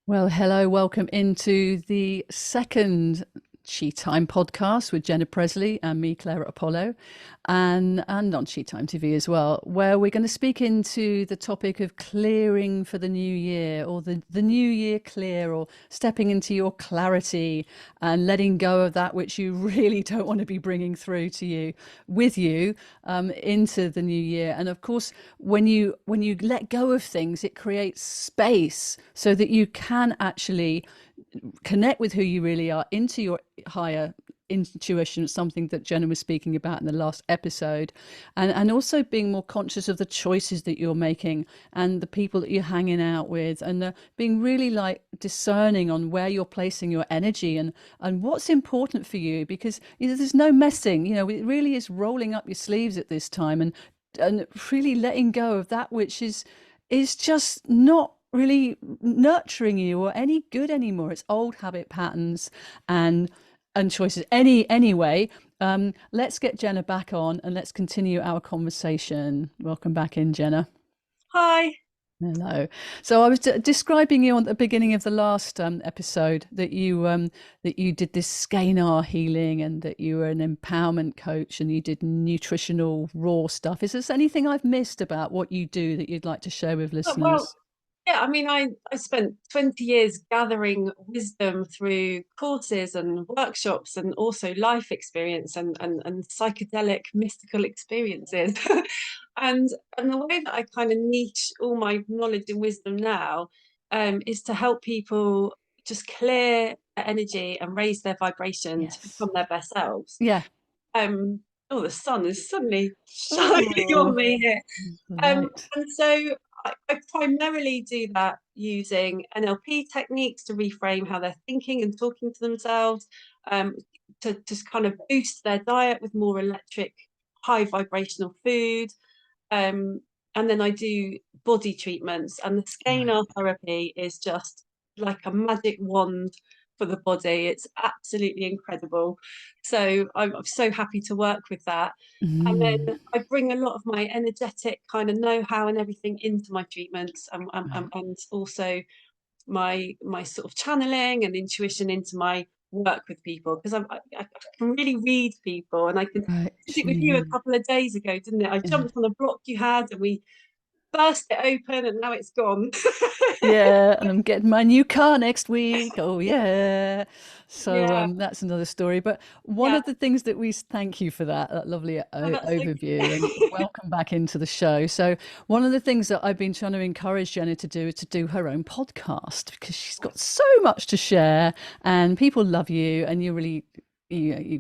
Well, hello, welcome into the second Chi Time podcast with Jenna Presley and me, Clara Apollo, and on Chi Time TV as well, where we're going to speak into the topic of clearing for the new year, or the new year clear, or stepping into your clarity and letting go of that which you really don't want to be bringing through to you with you into the new year. And of course, when you let go of things, it creates space so that you can actually connect with who you really are, into your higher intuition, something that Jenna was speaking about in the last episode, and also being more conscious of the choices that you're making and the people that you're hanging out with, and being really like discerning on where you're placing your energy and what's important for you, because there's no messing, it really is rolling up your sleeves at this time, and really letting go of that which is just not really nurturing you or any good anymore. It's old habit patterns and choices. Anyway, let's get Jenna back on and let's continue our conversation. Welcome back in, Jenna. Hi. Hello. So I was describing you on the beginning of the last episode that you did this scalar healing and that you were an empowerment coach and you did nutritional raw stuff. Is there anything I've missed about what you do that you'd like to share with Well, listeners? yeah, I spent 20 years gathering wisdom through courses and workshops and also life experience and psychedelic mystical experiences. And and the way that I kind of niche all my knowledge and wisdom now is to help people just clear their energy and raise their vibration to Yes. become their best selves. Yeah. Um, oh, the sun is suddenly shining on Oh, me here. the light. And so I primarily do that using NLP techniques to reframe how they're thinking and talking to themselves, um, to just kind of boost their diet with more electric, high vibrational food. Um, and then I do body treatments, and the Right. scalar therapy is just like a magic wand for the body. It's absolutely incredible. So I'm so happy to work with that. And Mm, then I bring a lot of my energetic kind of know-how and everything into my treatments, right. and also my sort of channeling and intuition into my work with people, because I can really read people, and I can Right. did it with you a Gee. couple of days ago, didn't it? I Yeah. jumped on a block you had and we burst it open and now it's gone. Yeah, and I'm getting my new car next week. Oh yeah. So Yeah, that's another story. But one yeah. of the things that thank you for that lovely Oh, that's overview, and okay. welcome back into the show. So one of the things that I've been trying to encourage Jenna to do is to do her own podcast, because she's got so much to share and people love you, and you've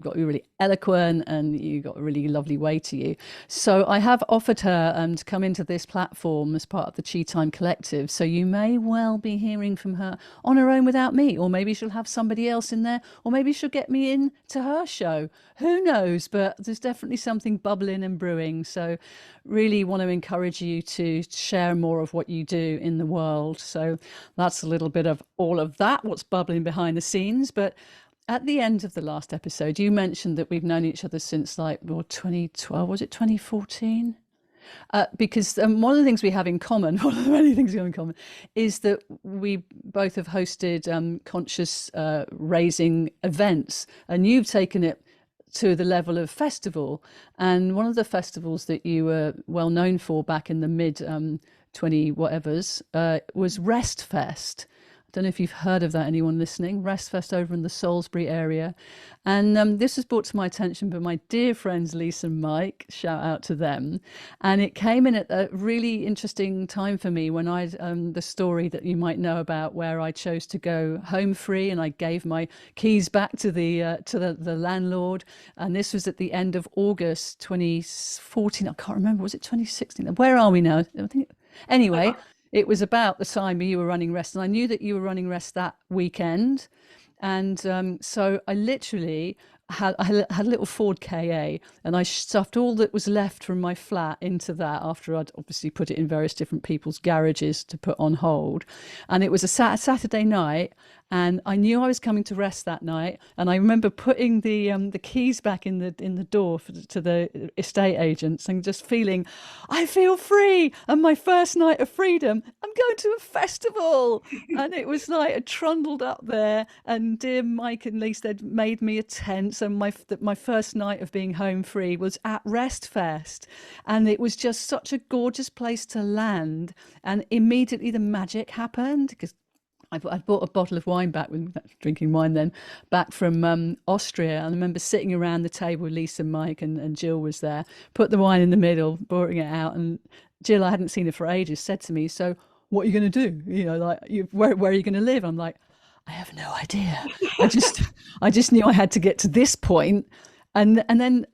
got you're really eloquent and you've got a really lovely way to you. So I have offered her to come into this platform as part of the Chi Time Collective. So you may well be hearing from her on her own without me, or maybe she'll have somebody else in there, or maybe she'll get me in to her show. Who knows? But there's definitely something bubbling and brewing. So really want to encourage you to share more of what you do in the world. So that's a little bit of all of that, what's bubbling behind the scenes. But at the end of the last episode, you mentioned that we've known each other since like, well, 2012, was it 2014? Because one of the things we have in common, one of the many things we have in common, is that we both have hosted conscious raising events, and you've taken it to the level of festival. And one of the festivals that you were well known for back in the mid 20 whatevers was Rest Fest. Don't know if you've heard of that, anyone listening. Rest Fest over in the Salisbury area. And this was brought to my attention by my dear friends Lisa and Mike. Shout out to them. And it came in at a really interesting time for me, when the story that you might know about, where I chose to go home free and I gave my keys back to the landlord. And this was at the end of August 2014. I can't remember. Was it 2016? Where are we now? I think. Anyway, it was about the time you were running Rest, and I knew that you were running Rest that weekend. And so I literally had a little Ford KA, and I stuffed all that was left from my flat into that, after I'd obviously put it in various different people's garages to put on hold. And it was a Saturday night, and I knew I was coming to rest that night. And I remember putting the keys back in the door to the estate agents, and just feeling, I feel free. And my first night of freedom, I'm going to a festival. And it was like I trundled up there, and dear Mike and Lisa had made me a tent. So my first night of being home free was at Rest Fest, and it was just such a gorgeous place to land. And immediately the magic happened, because I bought a bottle of wine back, when drinking wine then, back from Austria. And I remember sitting around the table with Lisa, Mike, and Jill was there. Put the wine in the middle, pouring it out, and Jill, I hadn't seen her for ages, said to me, "So, what are you going to do? You know, like, where are you going to live?" I'm like, "I have no idea. I just, I just knew I had to get to this point." And then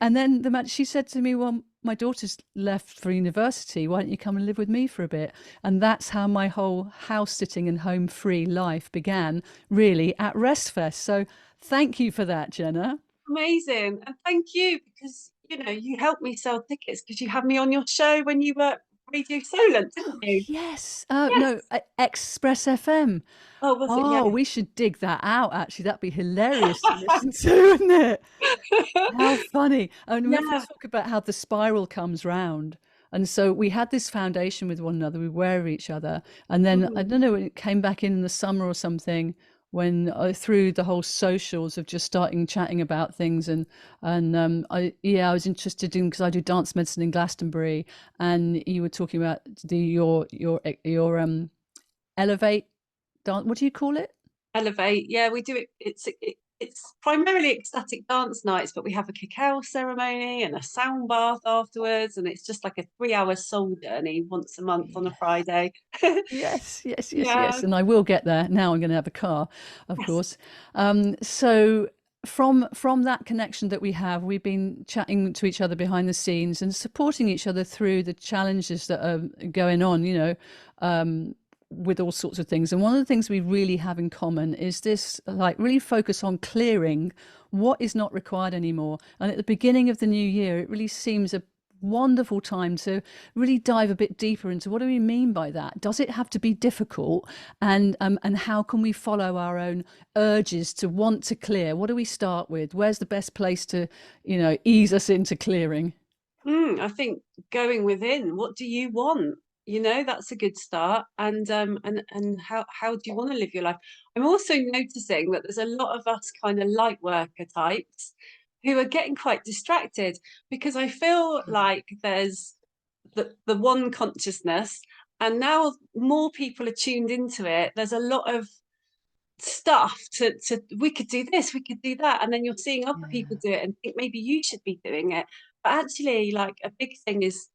she said to me, "Well, my daughter's left for university. Why don't you come and live with me for a bit?" And that's how my whole house sitting and home free life began, really at Restfest. So thank you for that, Jenna. Amazing. And thank you, because you helped me sell tickets because you had me on your show when you were Radio Solent, didn't you? Yes. Yes. No, Express FM. Oh, was it? Yeah. Oh, we should dig that out, actually. That'd be hilarious to listen to, wouldn't it? How funny. And we often Yeah. talk about how the spiral comes round. And so we had this foundation with one another, we were each other. And then I Mm. don't know, when it came back in the summer or something, when through the whole socials of just starting chatting about things. I was interested in, because I do dance medicine in Glastonbury, and you were talking about your elevate dance. What do you call it? Elevate. Yeah, we do it. It's primarily ecstatic dance nights, but we have a cacao ceremony and a sound bath afterwards, and it's just like a 3 hour soul journey once a month on a Friday. Yes, yes, yes, Yeah. yes. And I will get there. Now I'm going to have a car, of Yes. course. So from that connection that we have, we've been chatting to each other behind the scenes and supporting each other through the challenges that are going on, with all sorts of things. And one of the things we really have in common is this, like, really focus on clearing what is not required anymore. And at the beginning of the new year, it really seems a wonderful time to really dive a bit deeper into what do we mean by that. Does it have to be difficult? And how can we follow our own urges to want to clear? What do we start with? Where's the best place to ease us into clearing? I think going within, what do you want? That's a good start. And how do you want to live your life? I'm also noticing that there's a lot of us kind of light worker types who are getting quite distracted, because I feel like there's the one consciousness, and now more people are tuned into it. There's a lot of stuff to we could do this, we could do that, and then you're seeing other people Yeah, do it and think maybe you should be doing it. But actually, like, a big thing is,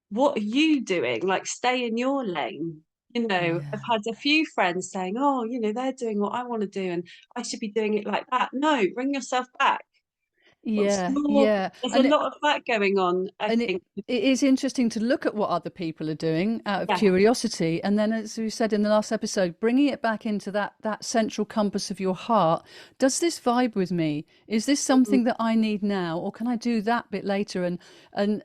what are you doing? Like, stay in your lane. I've yeah, had a few friends saying, "Oh, they're doing what I want to do, and I should be doing it like that." No, bring yourself back. yeah, yeah. There's a And lot of that going on, I and think. it is interesting to look at what other people are doing out of Yeah. curiosity, and then, as we said in the last episode, bringing it back into that central compass of your heart. Does this vibe with me? Is this Mhm. something that I need now, or can I do that bit later? And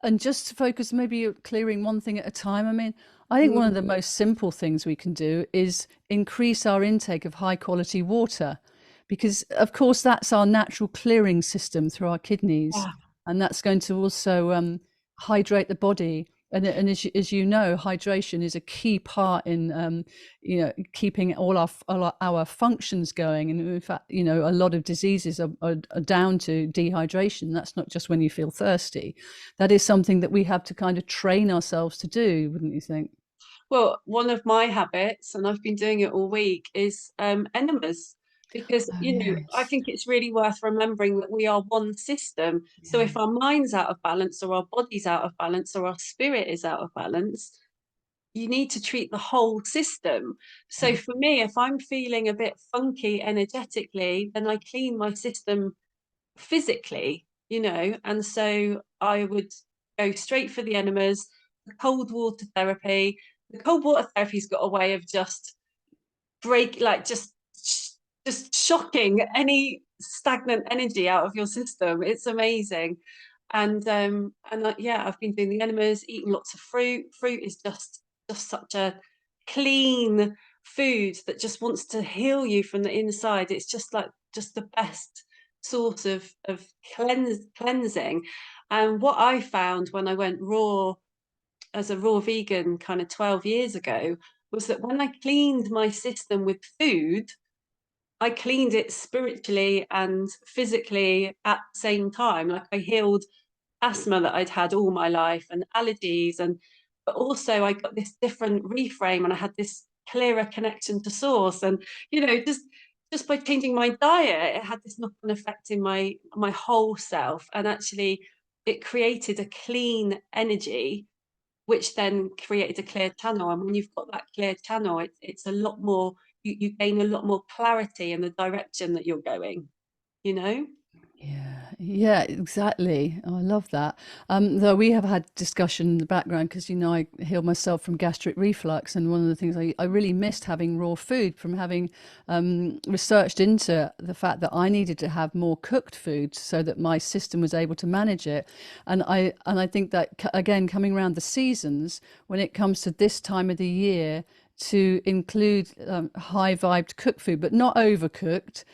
and just focus, maybe clearing one thing at a time. I mean, I think one of the Mm. most simple things we can do is increase our intake of high quality water, because of course that's our natural clearing system through our kidneys, Yeah. and that's going to also hydrate the body. And as you know, hydration is a key part in keeping all our functions going. And in fact, a lot of diseases are down to dehydration. That's not just when you feel thirsty. That is something that we have to kind of train ourselves to do, wouldn't you think? Well, one of my habits, and I've been doing it all week, is enemas. Because, Oh I yes, think it's really worth remembering that we are one system. So yeah, if our mind's out of balance, or our body's out of balance, or our spirit is out of balance, you need to treat the whole system. So yeah, for me, if I'm feeling a bit funky energetically, then I clean my system physically, and so I would go straight for the enemas, the cold water therapy. The cold water therapy's got a way of just break, like, just shocking any stagnant energy out of your system. It's amazing. And yeah, I've been doing the enemas, eating lots of fruit. Fruit is just such a clean food that just wants to heal you from the inside. It's just like just the best sort of cleansing. And what I found when I went raw as a raw vegan kind of 12 years ago was that when I cleaned my system with food, I cleaned it spiritually and physically at the same time. Like I healed asthma that I'd had all my life and allergies, and but also I got this different reframe and I had this clearer connection to source. And just by changing my diet, it had this knock-on effect in my whole self. And actually it created a clean energy which then created a clear channel. And when you've got that clear channel, it's a lot more, you gain a lot more clarity in the direction that you're going, you know? Yeah, yeah, exactly. Oh, I love that. Though we have had discussion in the background because I healed myself from gastric reflux, and one of the things I really missed having raw food from having researched into the fact that I needed to have more cooked food so that my system was able to manage it. And I think that again, coming around the seasons, when it comes to this time of the year, to include high vibed cooked food, but not overcooked.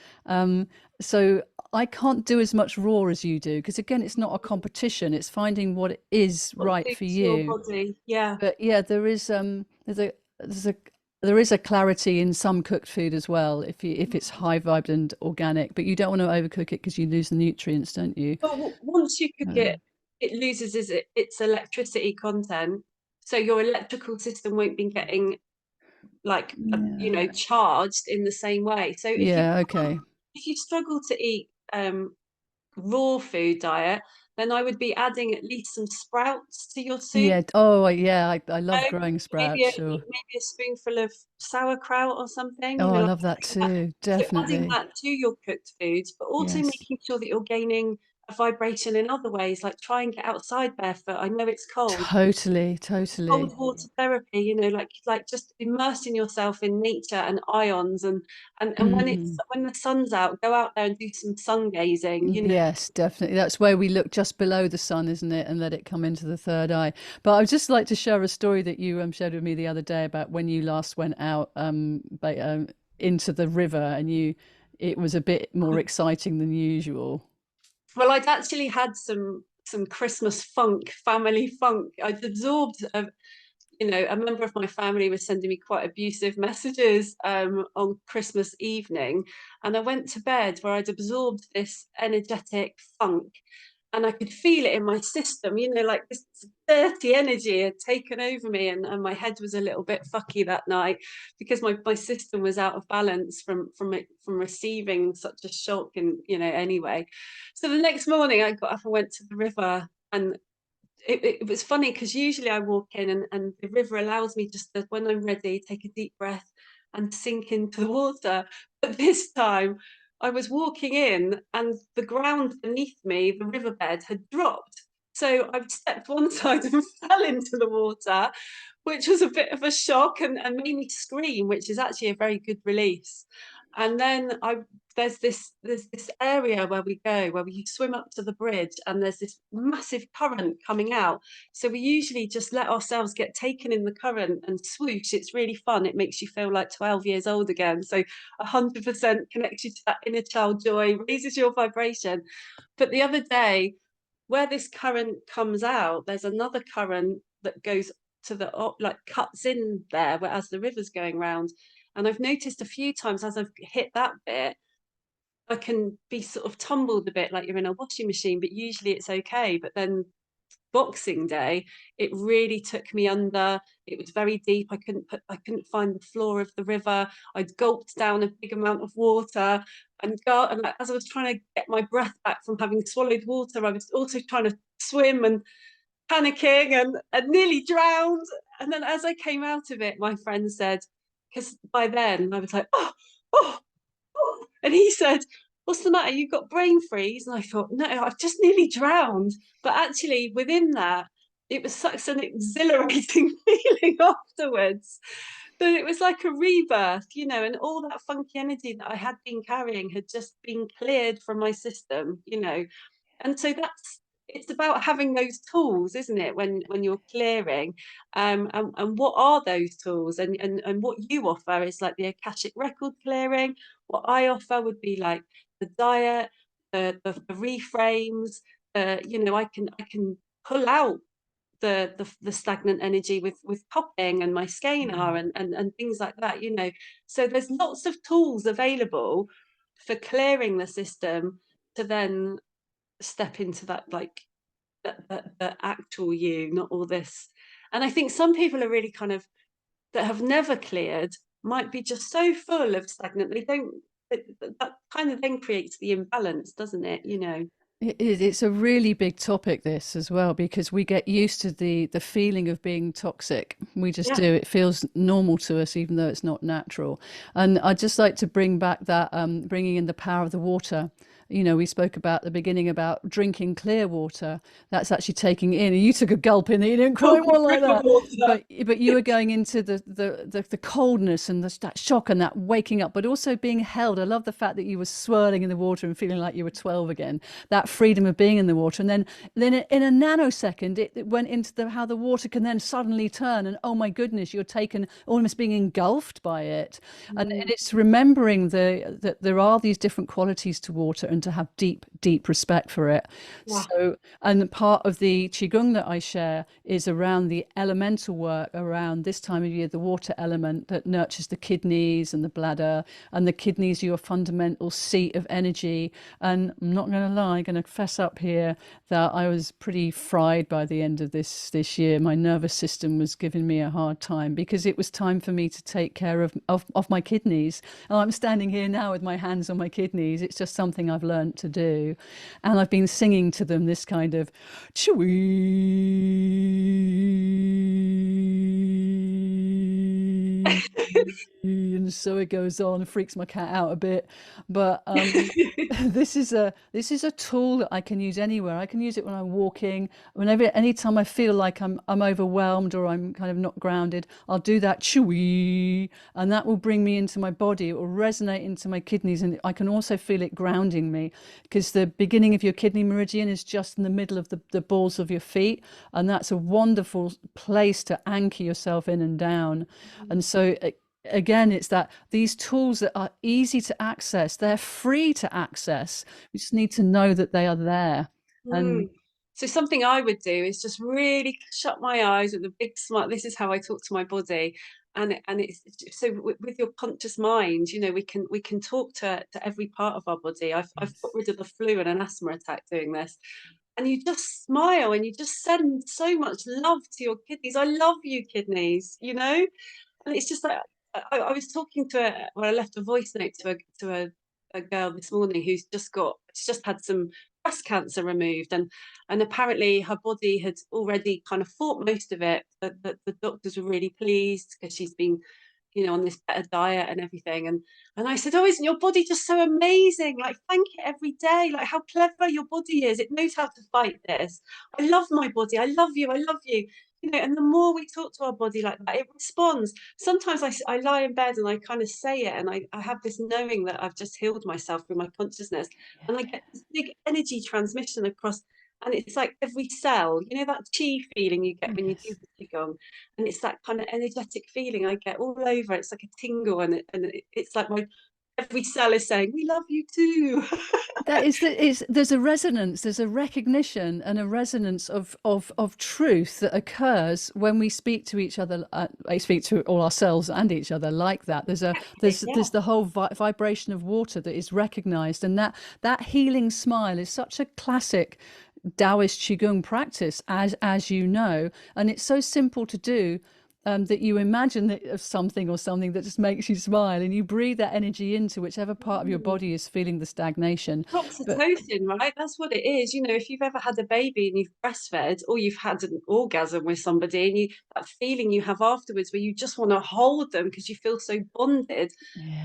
So I can't do as much raw as you do because again, it's not a competition. It's finding what is What right for suits your you. body. Yeah. But yeah, there is a clarity in some cooked food as well if it's high vibed and organic. But you don't want to overcook it because you lose the nutrients, don't you? But once you cook it, Um, it loses its electricity content. So your electrical system won't be getting like, yeah. charged in the same way. So Yeah. Okay. if you struggle to eat raw food diet, then I would be adding at least some sprouts to your soup. Yeah. Oh, yeah. I love know, growing maybe sprouts. Sure. maybe a spoonful of sauerkraut or something, Oh, I like love that adding that. too. So adding Definitely. that to your cooked foods, but also Yes. making sure that you're gaining a vibration in other ways, like try and get outside barefoot. I know it's cold. Totally. Totally. Cold water therapy, like just immersing yourself in nature and ions, and Mm. when the sun's out, go out there and do some sun gazing. Yes, definitely. That's where we look just below the sun, isn't it? And let it come into the third eye. But I would just like to share a story that you shared with me the other day about when you last went out into the river and it was a bit more exciting than usual. Well, I'd actually had some Christmas funk, family funk. I'd absorbed a member of my family was sending me quite abusive messages on Christmas evening, and I went to bed where I'd absorbed this energetic funk, and I could feel it in my system. Like this dirty energy had taken over me, and my head was a little bit fucky that night because my system was out of balance from receiving such a shock, and anyway. So the next morning, I got up and went to the river, and it was funny because usually I walk in and the river allows me just to, when I'm ready, take a deep breath and sink into the water. But this time I was walking in and the ground beneath me, the riverbed, had dropped. So I stepped one side and fell into the water, which was a bit of a shock and made me scream, which is actually a very good release. And then there's this area where we go where we swim up to the bridge and there's this massive current coming out. So we usually just let ourselves get taken in the current and swoosh. It's really fun. It makes you feel like 12 years old again. So 100% connects you to that inner child joy, raises your vibration. But the other day, where this current comes out, there's another current that goes to the like cuts in there as the river's going round. And I've noticed a few times as I've hit that bit, I can be sort of tumbled a bit like you're in a washing machine, but usually it's okay. But then Boxing Day, it really took me under. It was very deep. I couldn't find the floor of the river. I'd gulped down a big amount of water and as I was trying to get my breath back from having swallowed water, I was also trying to swim and panicking and nearly drowned. And then as I came out of it, my friend said, because by then I was like, oh, oh, oh. And he said, what's the matter? You got brain freeze? And I thought, no, I've just nearly drowned. But actually, within that, it was such an exhilarating feeling afterwards that it was like a rebirth, and all that funky energy that I had been carrying had just been cleared from my system. And so it's about having those tools, isn't it, when you're clearing? And what are those tools? And what you offer is like the Akashic record clearing. What I offer would be like the diet, the reframes. You know, I can pull out the stagnant energy with cupping and my scalar and things like that, you know. So there's lots of tools available for clearing the system to then step into that, like the actual you, not all this. And I think some people are really kind of, that have never cleared, might be just so full of stagnant, they don't, that kind of then creates the imbalance, doesn't it, you know? It's a really big topic, this as well, because we get used to the feeling of being toxic. We just Yeah. do. It feels normal to us, even though it's not natural. And I'd just like to bring back that bringing in the power of the water. You know, we spoke about at the beginning about drinking clear water. That's actually taking in. And you took a gulp in it. You didn't quite want like River that, water. but you were going into the coldness and that shock and that waking up, but also being held. I love the fact that you were swirling in the water and feeling like you were 12 again. That freedom of being in the water, and then in a nanosecond it went into how the water can then suddenly turn, and oh my goodness, you're taken, almost being engulfed by it. And Mm, it's remembering that there are these different qualities to water, and to have deep respect for it. yeah. So, and part of the qigong that I share is around the elemental work around this time of year, the water element that nurtures the kidneys and the bladder, and the kidneys are your fundamental seat of energy. And I'm not going to lie, going to fess up here that I was pretty fried by the end of this year. My nervous system was giving me a hard time, because it was time for me to take care of my kidneys. And I'm standing here now with my hands on my kidneys. It's just something I've learned to do. And I've been singing to them this kind of chewy. And so it goes on, freaks my cat out a bit. But this is a tool that I can use anywhere. I can use it when I'm walking, whenever, anytime I feel like I'm overwhelmed or I'm kind of not grounded, I'll do that chewy, and that will bring me into my body. It will resonate into my kidneys, and I can also feel it grounding me, because the beginning of your kidney meridian is just in the middle of the balls of your feet, and that's a wonderful place to anchor yourself in and down. And so again, it's that these tools that are easy to access, they're free to access. We just need to know that they are there. And Mm. So something I would do is just really shut my eyes with a big smile. This is how I talk to my body, and it's so with your conscious mind, you know, we can talk to every part of our body. I've got yes, rid of the flu and an asthma attack doing this, and you just smile and you just send so much love to your kidneys. I love you, kidneys. You know, and it's just like I was talking to I left a voice note to a girl this morning who's she's just had some breast cancer removed, and apparently her body had already kind of fought most of it. The doctors were really pleased because she's been, you know, on this better diet and everything. And I said, oh, isn't your body just so amazing? Like, thank it every day. Like, how clever your body is. It knows how to fight this. I love my body. I love you. I love you. You know, and the more we talk to our body like that, it responds. Sometimes I lie in bed and I kind of say it, and I have this knowing that I've just healed myself through my consciousness. And I get this big energy transmission across, and it's like every cell, you know, that chi feeling you get when you do yes. the qigong, and it's that kind of energetic feeling I get all over. It's like a tingle, it's like my every cell is saying, "We love you too." That is that is there's a resonance, there's a recognition and a resonance of truth that occurs when we speak to each other. I speak to all ourselves and each other like that. There's Yeah. the whole vibration of water that is recognized, and that healing smile is such a classic Taoist Qigong practice, as you know, and it's so simple to do. That you imagine that of something or something that just makes you smile, and you breathe that energy into whichever part of your Mm. body is feeling the stagnation. But Oxytocin, right? That's what it is. You know, if you've ever had a baby and you've breastfed, or you've had an orgasm with somebody, and you that feeling you have afterwards where you just want to hold them because you feel so bonded,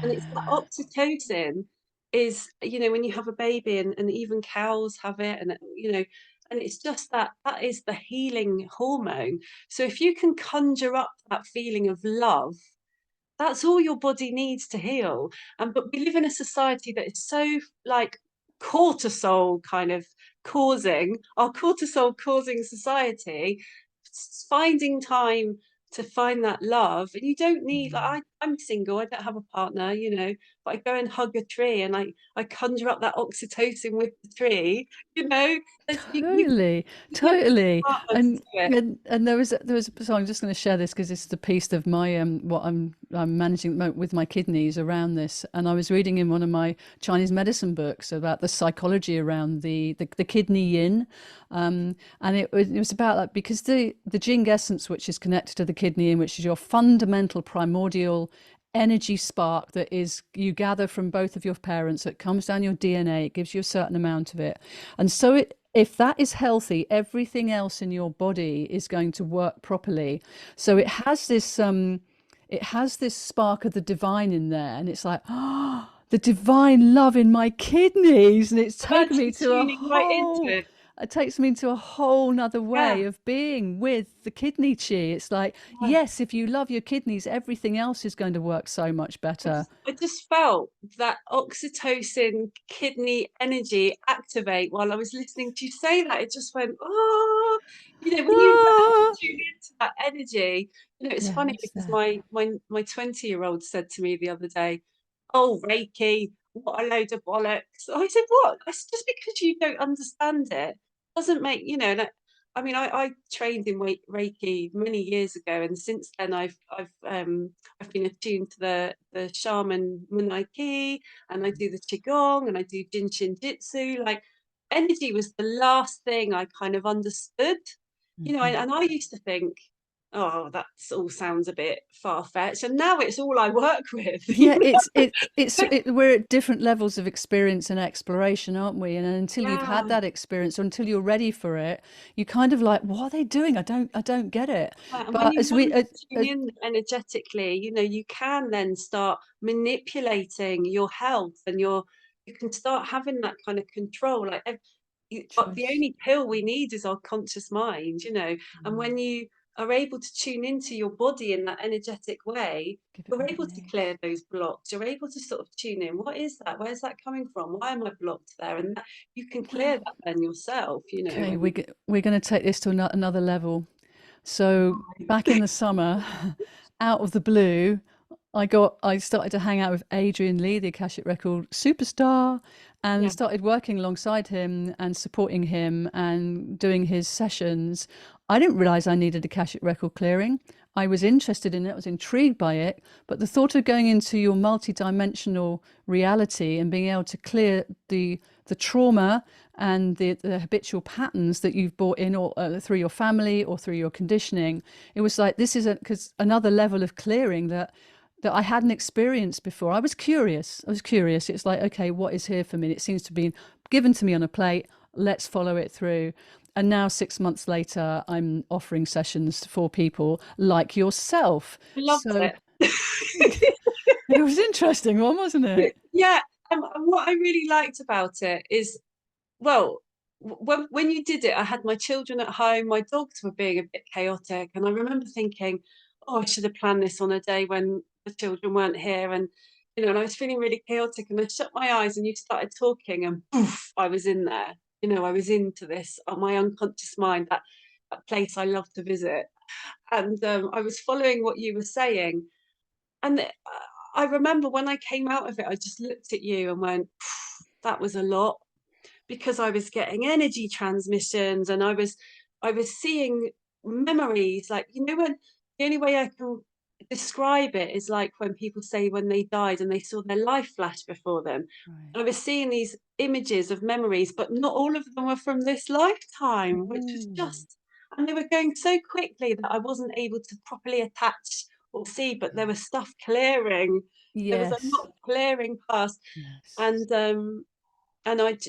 and it's that yeah, oxytocin is, you know, when you have a baby, and even cows have it, and you know, and it's just that is the healing hormone. So if you can conjure up that feeling of love, that's all your body needs to heal. And but we live in a society that is so like cortisol kind of causing, our cortisol causing society, finding time to find that love. And you don't need, like, I'm single, I don't have a partner, you know, but I go and hug a tree and I conjure up that oxytocin with the tree, you know. Totally, You don't need totally. a partner to And do it. there was so I'm just going to share this because it's the piece of my what I'm managing at the moment with my kidneys around this. And I was reading in one of my Chinese medicine books about the psychology around the kidney yin. And it was about that because the Jing essence, which is connected to the kidney yin, which is your fundamental primordial energy spark that is you gather from both of your parents, it comes down your DNA, it gives you a certain amount of it. And so if that is healthy, everything else in your body is going to work properly. So it has this spark of the divine in there, and it's like, oh, the divine love in my kidneys, and it's I'm taken me actually to a tuning right into whole it. it takes me into a whole nother way Yeah. of being with the kidney chi. It's like, Yeah. yes, if you love your kidneys, everything else is going to work so much better. I just felt that oxytocin kidney energy activate while I was listening to you say that. It just went, oh, you know, when you learn to Ah, tune into that energy, you know, it's yeah, funny it's because there. my 20-year-old said to me the other day, oh, Reiki, what a load of bollocks. I said, what? That's just because you don't understand it doesn't make, you know, like, I mean, I trained in Reiki many years ago, and since then I've been attuned to the shaman Munaiki, and I do the qigong, and I do Jin Shin Jitsu. Like, energy was the last thing I kind of understood, you know. Mhm. And I used to think, oh, that all sounds a bit far fetched, and now it's all I work with. Yeah, You know? we're at different levels of experience and exploration, aren't we? And until you've had Yeah. that experience, or until you're ready for it, you kind of like, what are they doing? I don't get it. And when But you learn to tune in energetically, you know, you can then start manipulating your health, and you can start having that kind of control. Like, the choice, only pill we need is our conscious mind, you know. And when you are able to tune into your body in that energetic way, give it you're what it able to needs. clear those blocks. You're able to sort of tune in. What is that? Where's that coming from? Why am I blocked there? And that, you can clear that then yourself, you know. Okay, And we're going to take this to another level. So back in the summer, out of the blue, I started to hang out with Adrian Lee, the Akashic Record superstar, and yeah, started working alongside him and supporting him and doing his sessions. I didn't realize I needed Akashic Record clearing. I was interested in it, I was intrigued by it, but the thought of going into your multidimensional reality and being able to clear the trauma and the habitual patterns that you've brought in or through your family or through your conditioning, it was like this is because another level of clearing that I hadn't experienced before. I was curious. I was curious. It's like, okay, what is here for me? It seems to be given to me on a plate. Let's follow it through. And now, 6 months later, I'm offering sessions for people like yourself. I loved So it. it was interesting one, wasn't it? Yeah, and what I really liked about it is, well, when you did it, I had my children at home. My dogs were being a bit chaotic, and I remember thinking, "Oh, I should have planned this on a day when the children weren't here." And you know, and I was feeling really chaotic, and I shut my eyes, and you started talking, and poof, I was in there. You know, I was into this on my unconscious mind, that place I love to visit, and I was following what you were saying, and I remember when I came out of it, I just looked at you and went, that was a lot, because I was getting energy transmissions, and I was seeing memories, like, you know, when the only way I can describe it is like when people say when they died and they saw their life flash before them. Right. I was seeing these images of memories, but not all of them were from this lifetime, which was Ooh, just, and they were going so quickly that I wasn't able to properly attach or see, but there was stuff clearing. There was a yes, lot clearing past. yes. And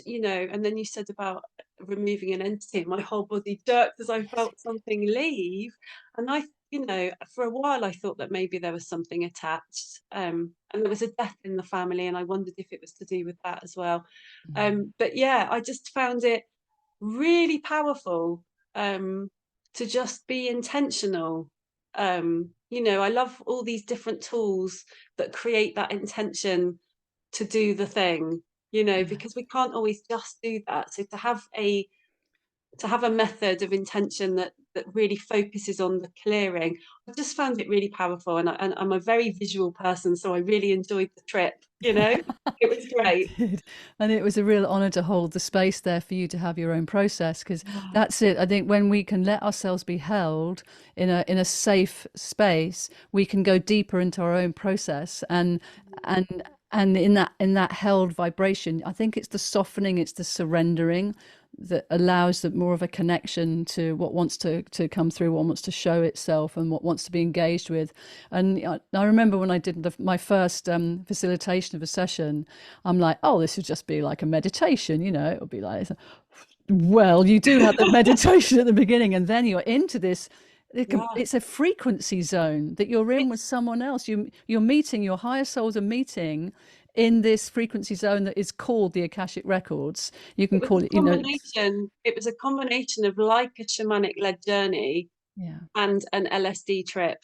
you know, and then you said about removing an entity, and my whole body jerked as I Yes, felt something leave. And you know, for a while I thought that maybe there was something attached. And there was a death in the family, and I wondered if it was to do with that as well. But yeah, I just found it really powerful, to just be intentional. You know, I love all these different tools that create that intention to do the thing, you know, Yeah. because we can't always just do that. So to have a method of intention that really focuses on the clearing, I just found it really powerful. And I'm a very visual person, so I really enjoyed the trip. You know, it was You great. did. And it was a real honor to hold the space there for you to have your own process, because Yeah, that's it. I think when we can let ourselves be held in a safe space, we can go deeper into our own process, and and in that held vibration, I think it's the softening, it's the surrendering that allows that more of a connection to what wants to come through, what wants to show itself, and what wants to be engaged with. And I remember when I did my first facilitation of a session, I'm like, oh, this would just be like a meditation, you know, it would be like, well, you do have the meditation at the beginning, and then you're into this. yeah. It's a frequency zone that you're in with It's someone else. You're meeting, your higher souls are meeting in this frequency zone that is called the Akashic Records. You can it was call a it, you know. combination. It was a combination of like a shamanic led journey Yeah. and an LSD trip.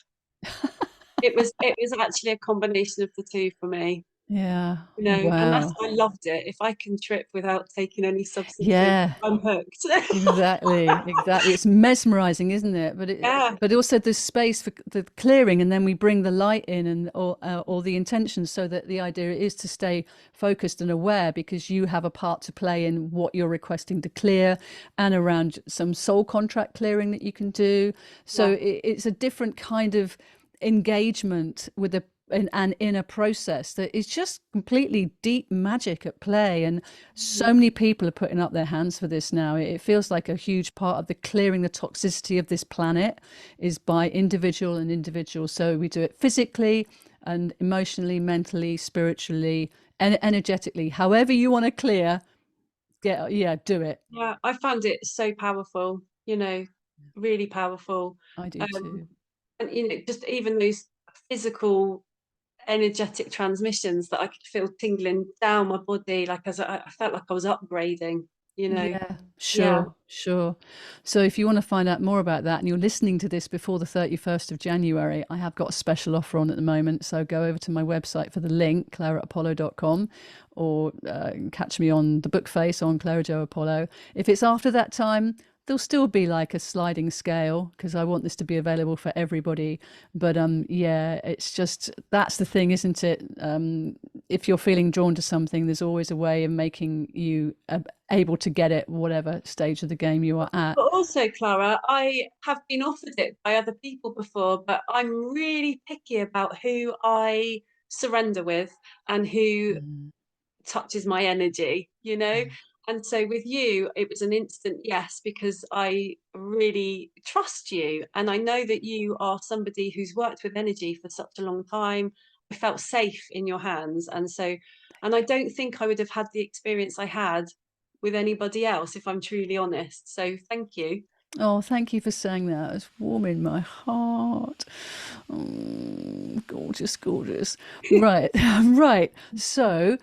It was actually a combination of the two for me. Yeah. You know, and that's Wow. I loved it. If I can trip without taking any substances, Yeah. I'm hooked. Exactly, exactly. It's mesmerizing, isn't it? Yeah, But also there's space for the clearing, and then we bring the light in, and or the intention, so that the idea is to stay focused and aware, because you have a part to play in what you're requesting to clear, and around some soul contract clearing that you can do. So yeah. it's a different kind of engagement with an inner process that is just completely deep magic at play. And so many people are putting up their hands for this now. It feels like a huge part of the clearing the toxicity of this planet is by individual and individual. So we do it physically and emotionally, mentally, spiritually, and energetically. However you want to clear, do it. Yeah, I found it so powerful, you know, really powerful. I do Um, too. and you know, just even those physical energetic transmissions that I could feel tingling down my body, like as I felt like I was upgrading, you know. Yeah, Yeah. sure, sure. So if you want to find out more about that and you're listening to this before the 31st of January, I have got a special offer on at the moment. So go over to my website for the link, claraapollo.com, or catch me on the book face on Clara Jo Apollo. If it's after that time, there'll still be like a sliding scale, because I want this to be available for everybody. But yeah, it's just, that's the thing, isn't it? If you're feeling drawn to something, there's always a way of making you able to get it, whatever stage of the game you are at. But also, Clara, I have been offered it by other people before, but I'm really picky about who I surrender with and who Mm. touches my energy, you know? And so with you, it was an instant yes, because I really trust you. And I know that you are somebody who's worked with energy for such a long time. I felt safe in your hands. And I don't think I would have had the experience I had with anybody else, if I'm truly honest. So thank you. Oh, thank you for saying that. It's warming my heart. Gorgeous, gorgeous. Right, right. So,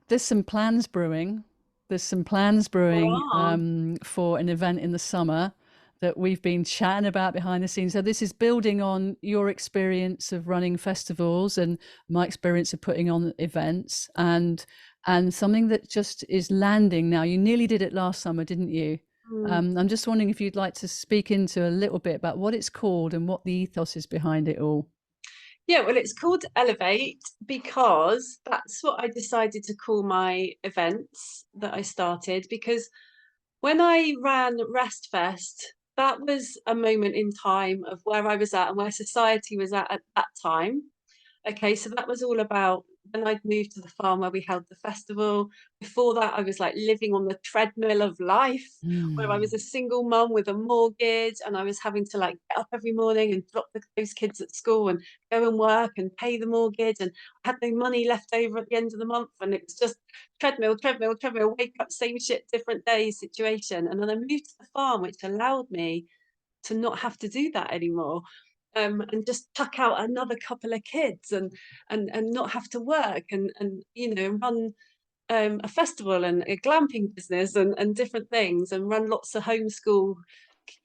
there's some plans brewing. There's some plans brewing Ah, for an event in the summer that we've been chatting about behind the scenes. So this is building on your experience of running festivals and my experience of putting on events, and something that just is landing now. You nearly did it last summer, didn't you? mm. I'm just wondering if you'd like to speak into a little bit about what it's called and what the ethos is behind it all. Yeah, well, it's called Elevate because that's what I decided to call my events that I started. Because when I ran Rest Fest, that was a moment in time of where I was at and where society was at that time. Okay, so that was all about when I'd moved to the farm where we held the festival. Before that, I was like living on the treadmill of life, where I was Mm. a single mum with a mortgage, and I was having to like get up every morning and drop those kids at school and go and work and pay the mortgage. And I had no money left over at the end of the month, and it was just treadmill, treadmill, treadmill, wake up, same shit, different day situation. And then I moved to the farm, which allowed me to not have to do that anymore. And just tuck out another couple of kids and not have to work and you know run a festival and a glamping business and different things and run lots of homeschool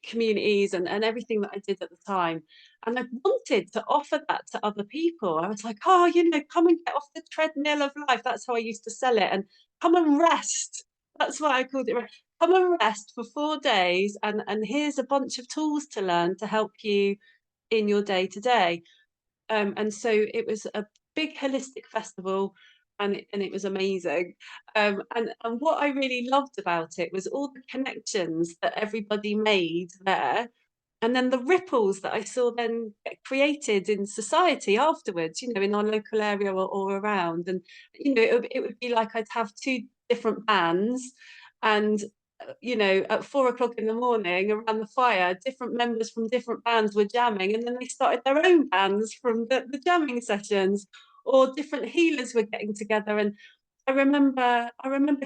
communities and everything that I did at the time. And I wanted to offer that to other people. I was like, oh, you know, come and get off the treadmill of life. That's how I used to sell it. And come and rest. That's why I called it. Come and rest for 4 days. And here's a bunch of tools to learn to help you in your day to day. And so it was a big holistic festival, and it was amazing. And what I really loved about it was all the connections that everybody made there, and then the ripples that I saw then get created in society afterwards, you know, in our local area or around. And, you know, it would be like I'd have two different bands, and, you know, at 4 o'clock in the morning around the fire, different members from different bands were jamming, and then they started their own bands from the jamming sessions, or different healers were getting together. And I remember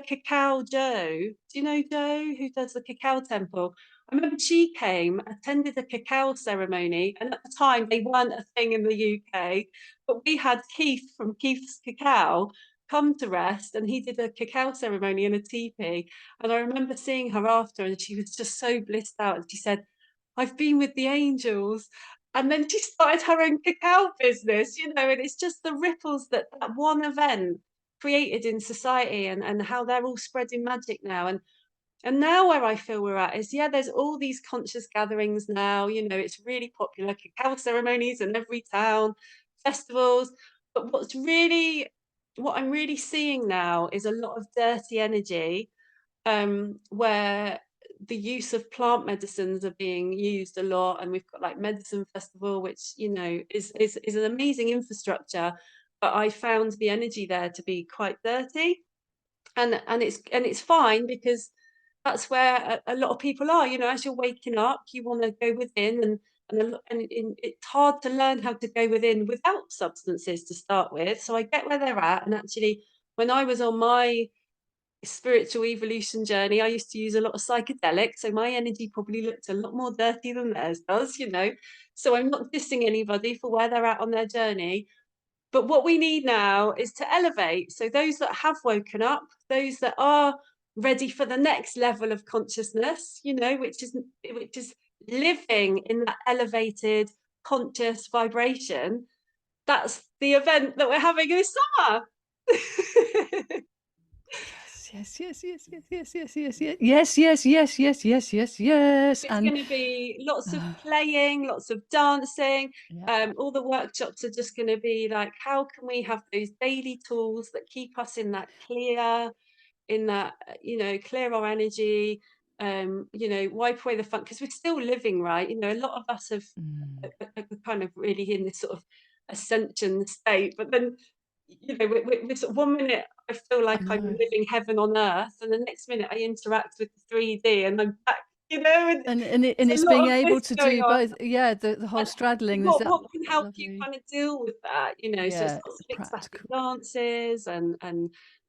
Cacao Jo. Do you know Jo, who does the Cacao Temple? I remember she came, attended a cacao ceremony, and at the time they weren't a thing in the UK, but we had Keith from Keith's Cacao come to rest, and he did a cacao ceremony in a teepee. And I remember seeing her after, and she was just so blissed out. And she said, I've been with the angels. And then she started her own cacao business, you know, and it's just the ripples that that one event created in society, and how they're all spreading magic now. And now where I feel we're at is, yeah, there's all these conscious gatherings now, you know, it's really popular, cacao ceremonies in every town, festivals. But what I'm really seeing now is a lot of dirty energy, where the use of plant medicines are being used a lot. And we've got like Medicine Festival, which, you know, is an amazing infrastructure. But I found the energy there to be quite dirty. And it's fine, because that's where a lot of people are, you know, as you're waking up, you want to go within. And it's hard to learn how to go within without substances to start with. So I get where they're at. And actually, when I was on my spiritual evolution journey, I used to use a lot of psychedelics, so my energy probably looked a lot more dirty than theirs does, you know. So I'm not dissing anybody for where they're at on their journey. But what we need now is to elevate. So those that have woken up, those that are ready for the next level of consciousness, you know, which is living in that elevated conscious vibration. That's the event that we're having this summer. Yes, yes, yes, yes, yes, yes, yes, yes, yes, yes, yes, yes, yes, yes, yes. It's going to be lots of playing, lots of dancing. Yeah. All the workshops are just going to be like, how can we have those daily tools that keep us in that clear, in that, you know, clear our energy, you know, wipe away the funk, because we're still living, right? You know, a lot of us have are kind of really in this sort of ascension state, but then, you know, we're sort of 1 minute I feel I like I'm know. living heaven on earth, and the next minute I interact with the 3D and I'm back, you know. And And there's it's a lot being of able this to going do on. both. Yeah, the whole And straddling. There's what that can help you lovely kind of deal with that, you know? So it's yeah, lots of ecstatic practical dances,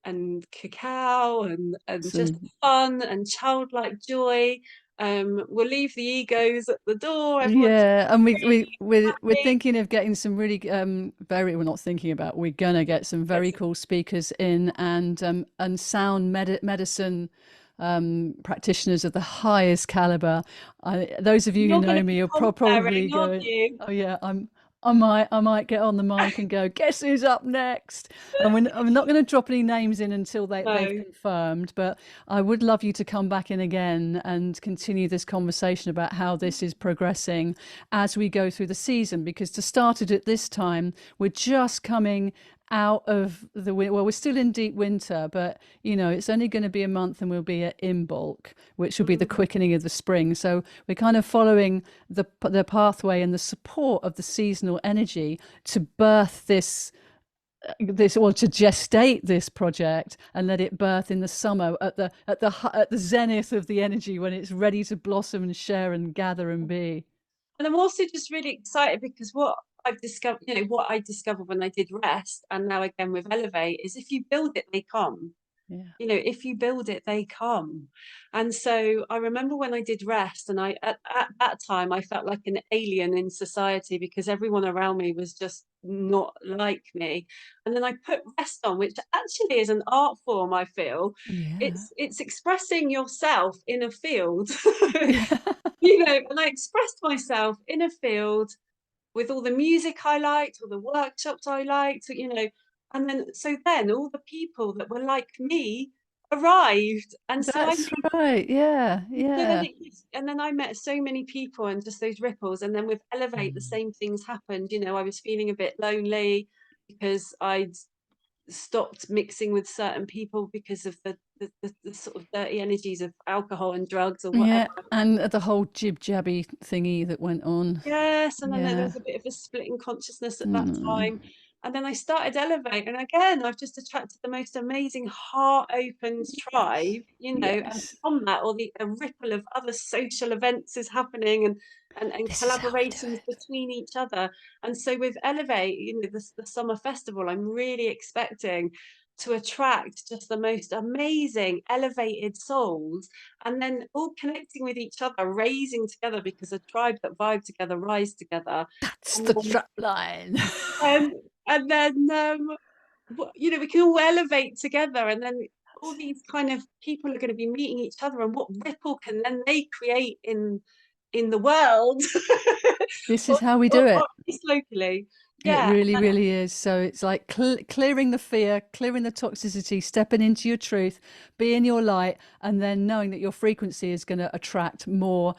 and cacao, and just and fun and childlike joy. We'll leave the egos at the door. Everyone's yeah, and we're happy. thinking of getting some really we're not thinking about, we're gonna get some very It's cool speakers in, and sound medicine practitioners of the highest caliber. Those of you who You're going know to me be are probably comparing, aren't going, you? oh yeah, I might get on the mic and go, guess who's up next? And I'm not going to drop any names in until they've No. confirmed, but I would love you to come back in again and continue this conversation about how this is progressing as we go through the season. Because to start it at this time, we're just coming out of well, we're still in deep winter, but you know, it's only going to be a month and we'll be at Imbolc, which will be the Mm. quickening of the spring. So we're kind of following the pathway and the support of the seasonal energy to birth or to gestate this project and let it birth in the summer at the zenith of the energy, when it's ready to blossom and share and gather and be. And I'm also just really excited because what I've discovered, you know, what I discovered when I did rest, and now again with Elevate, is if you build it, they come. Yeah. You know, if you build it, they come. And so I remember when I did rest, and at that time I felt like an alien in society, because everyone around me was just not like me. And then I put rest on, which actually is an art form, I feel. Yeah. It's expressing yourself in a field. Yeah. You know, and I expressed myself in a field, with all the music I liked, all the workshops I liked, and then all the people that were like me arrived, and so I That's right. Yeah, so then yeah, and then I met so many people and just those ripples. And then with Elevate, the mm, same things happened. I was feeling a bit lonely because I'd stopped mixing with certain people because of the sort of dirty energies of alcohol and drugs or whatever. yeah. And the whole jib jabby thingy that went on. Yes, and then there Yeah. was a bit of a split in consciousness at that Mm, time. And then I started Elevate, and again, I've just attracted the most amazing heart-opened tribe, and yes. from that, a ripple of other social events is happening, and This is how we do collaborations it. between each other. And so with Elevate, the summer festival, I'm really expecting to attract just the most amazing elevated souls, and then all connecting with each other, raising together, because a tribe that vibe together rise together. That's And the then, strap line. um, and then we can all elevate together, and then all these kind of people are going to be meeting each other, and what ripple can then they create in the world, This or, is how we or do it. at least locally. It Yeah, really, really is. So it's like clearing the fear, clearing the toxicity, stepping into your truth, being your light, and then knowing that your frequency is going to attract more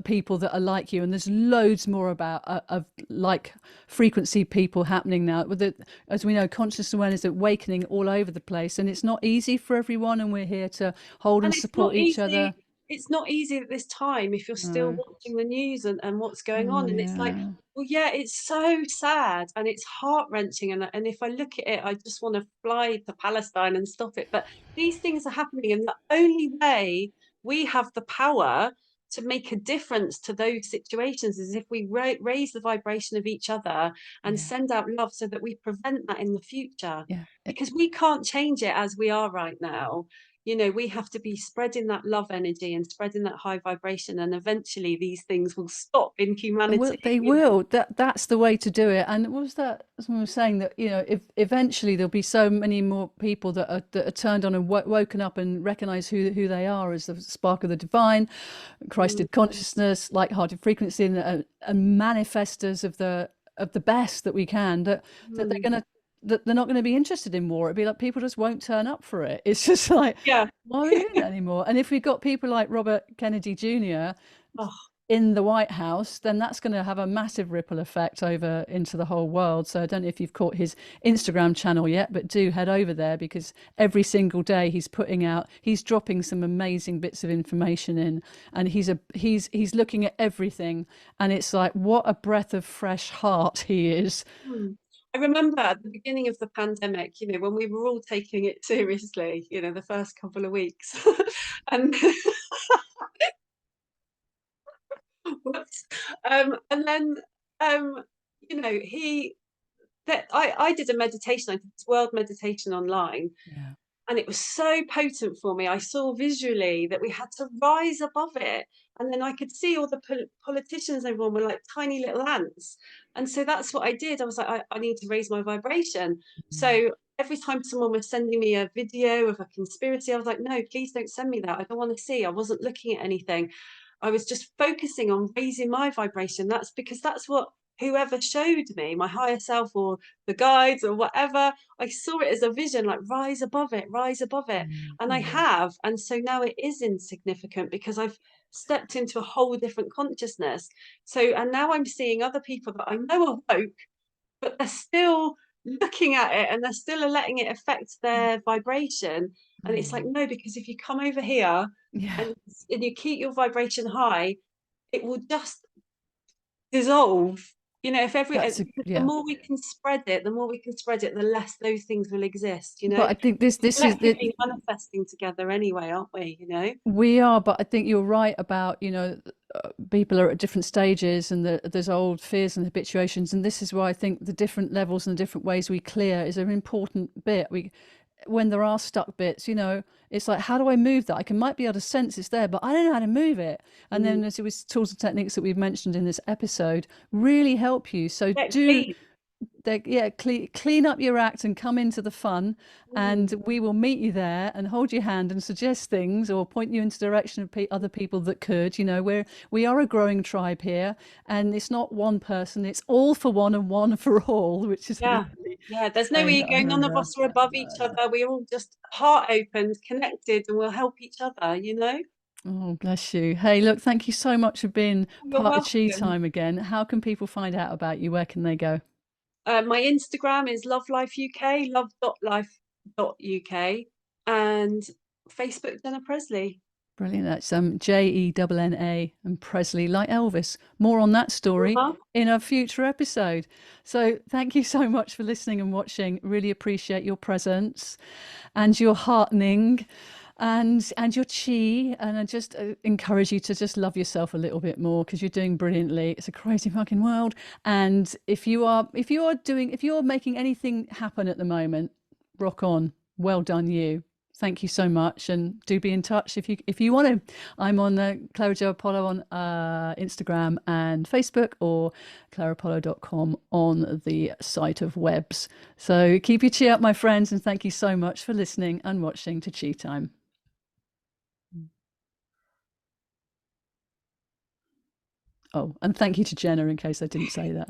people that are like you. And there's loads more about of like frequency people happening now. With it, as we know, conscious awareness awakening all over the place, and it's not easy for everyone. And we're here to hold and and support each other. it's not easy at this time if you're still No. watching the news and what's going Oh on, and it's like, yeah. well, yeah, it's so sad and it's heart-wrenching, and if I look at it, I just want to fly to Palestine and stop it. But these things are happening, and the only way we have the power to make a difference to those situations is if we raise the vibration of each other and Yeah. send out love, so that we prevent that in the future, Yeah. because we can't change it as we are right now. We have to be spreading that love energy and spreading that high vibration, and eventually these things will stop in Well, humanity. they will. That's the way to do it. And what was that? Someone was saying that if eventually there'll be so many more people that are turned on and woken up and recognize who they are as the spark of the divine, Mm, Christed consciousness, like-hearted frequency, and manifestors of the best that we can. That they're mm. gonna that they're not going to be interested in war. It'd be like people just won't turn up for it. It's just like, Yeah. why are we doing that anymore? And if we've got people like Robert Kennedy Jr. Oh, in the White House, then that's going to have a massive ripple effect over into the whole world. So I don't know if you've caught his Instagram channel yet, but do head over there, because every single day he's dropping some amazing bits of information in, and he's looking at everything, and it's like, what a breath of fresh heart he is. mm. I remember at the beginning of the pandemic, when we were all taking it seriously, the first couple of weeks. And whoops. And then um, he that I did a meditation, I did this world meditation online, Yeah. and it was so potent for me. I saw visually that we had to rise above it, and then I could see all the politicians, everyone were like tiny little ants. And so that's what I did. I was like, I need to raise my vibration. Mm. So every time someone was sending me a video of a conspiracy, I was like, no, please don't send me that. I don't want to see. I wasn't looking at anything. I was just focusing on raising my vibration. That's because that's what whoever showed me, my higher self or the guides or whatever, I saw it as a vision, like rise above it, rise above it. Mm, And I mm. have. And so now it is insignificant because I've stepped into a whole different consciousness. So, and now I'm seeing other people that I know are woke, but they're still looking at it and they're still letting it affect their vibration. And it's like, Mm. no, because if you come over here Yeah, and you keep your vibration high, it will just dissolve. If the yeah. more we can spread it, the less those things will exist. But I think We're this is it. collectively manifesting together anyway, aren't we? We are, but I think you're right about, people are at different stages, and there's old fears and habituations. And this is why I think the different levels and the different ways we clear is an important bit. When there are stuck bits, it's like, how do I move that? Might be able to sense it's there, but I don't know how to move it. And Mm. then there's always tools and techniques that we've mentioned in this episode really help you. So Yeah, do please. clean up your act and come into the fun, and Mm. we will meet you there and hold your hand and suggest things or point you into the direction of other people that could. We are a growing tribe here, and it's not one person, it's all for one and one for all, which is a Yeah. lovely Yeah, there's no saying that I ego. None of remember. us are above each other. We're all just heart opened, connected, and we'll help each other, you know? Oh, bless you. Hey, look, thank you so much for being You're part of Chi welcome. Time again. How can people find out about you? Where can they go? My Instagram is Love Life UK, love.life.uk, and Facebook, Jenna Presley. Brilliant. That's Jenna and Presley, like Elvis. More on that story Uh-huh. in a future episode. So thank you so much for listening and watching. Really appreciate your presence and your heartening and your chi. And I just encourage you to just love yourself a little bit more, because you're doing brilliantly. It's a crazy fucking world. And if you're making anything happen at the moment, rock on. Well done, you. Thank you so much, and do be in touch if you want to. I'm on Clara Jo Apollo on Instagram and Facebook, or claraapollo.com on the site of webs. So keep your chi up, my friends, and thank you so much for listening and watching to Chi Time. Oh, and thank you to Jenna, in case I didn't say that.